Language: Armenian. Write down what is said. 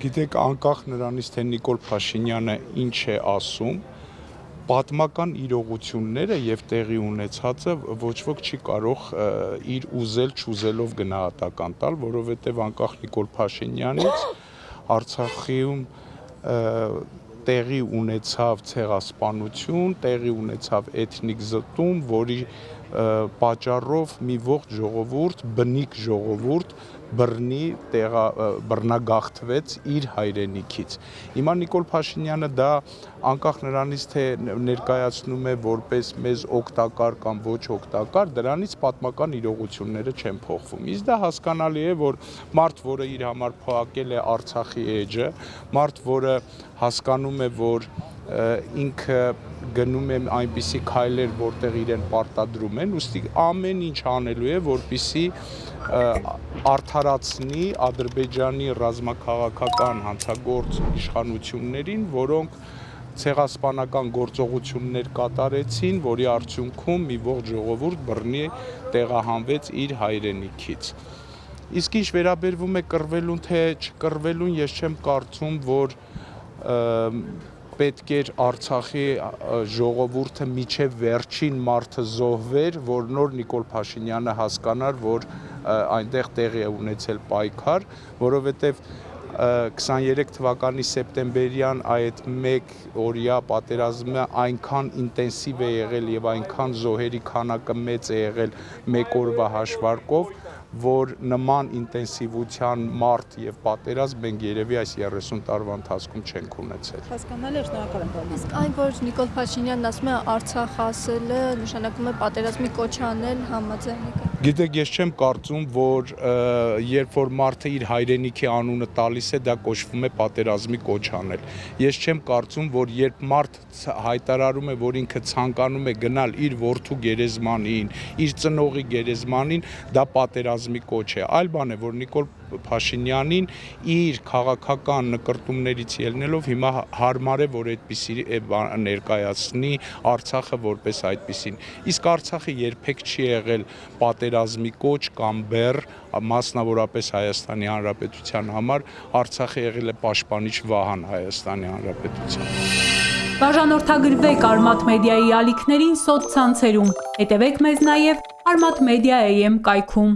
Գիտեք, անկախ նրանից, թե Նիկոլ Փաշինյանը ինչ է ասում, պատմական իրողությունները եւ տեղի ունեցածը ոչ ոք չի կարող իր ուզել-չուզելով գնահատական տալ, որովհետեւ անկախ Նիկոլ Փաշինյանից Արցախում տեղի ունեցավ ցեղասպանություն, տեղի ունեցավ էթնիկ զտում, որի պատճառով մի ողջ ժողովուրդ, բնիկ ժողովուրդ բռնագաղթվեց իր հայրենիքից։ Հիմա Նիկոլ Փաշինյանը դա անկախ նրանից, թե ներկայացնում է որպես մեզ օգտակար կամ ոչ օգտակար, դրանից պատմական իրողությունները չեն փոխվում։ Իսկ դա հասկանալի է, որ մարդ, որը իր համար փակել է Արցախի էջը, մարդ, որը հասկանում է, որ ինքը գնում է այնպիսի քայլեր, որտեղ իրեն պարտադրում են, ուստի ամեն ինչ անելու է, որպեսզի արդարացնի Ադրբեջանի ռազմաքաղաքական հանցագործ իշխանություններին, որոնք ցեղասպանական գործողություններ կատարեցին, որի արդյունքում մի ողջ ժողովուրդ բռնի տեղահանվեց իր հայրենիքից։ Իսկ ինչ վերաբերվում է կռվելուն, թե չկռվելուն, ես չեմ կարծում, որ պետք էր Արցախի ժողովուրդը միջև վերջին մարդը զոհվեր, որ նոր Նիկոլ Փաշինյանը հասկանար, որ այնտեղ տեղի է ունեցել պայքար, որովհետև 23 թվականի սեպտեմբերյան այդ մեկ օրյա պատերազմը այնքան ինտենսիվ է եղել եւ այնքան զոհերի քանակը մեծ է եղել մեկ օրվա հաշվարկով, որ նման ինտենսիվության մարդ եւ պատերազմ մենք երևի այս 30 տարվա ընթացքում չենք ունեցել։ Հասկանալի է, շնորհակալ եմ։ Իսկ այն, որ Նիկոլ Փաշինյանն ասում է Արցախ ասելը, նշանակում է պատերազմի կոչ անել, համաձայն եք։ Գիտեք, ես չեմ կարծում, որ երբ որ մարդը իր հայրենիքի անունը տալիս է, դա կոչվում է պատերազմի կոչ անել։ Ես չեմ կարծում, որ երբ մարդ հայտարարում է, որ ինքը ցանկանում է գնալ իր որդու գերեզմանին, իր ծնողի գերեզմանին, դա պատերազմի կոչ է։ Այլ բան է, որ Նիկոլ Փաշինյանին իր քաղաքական նկրտումներից ելնելով հիմա հարմար է, որ այդպիսի ներկայացնի Արցախը որպես այդպիսին։ Իսկ Արցախը երբեք չի եղել պատերազմի կոչ կամ բեռ, մասնավորապես Հայաստանի Հանրապետության համար, Արցախը եղել է պաշտպանիչ վահան Հայաստանի Հանրապետության։ Բաժանորդագրվեք Արմաթ մեդիայի ալիքներին սոցցանցերում, հետևեք մեզ նաև Armat Media AM կայքում։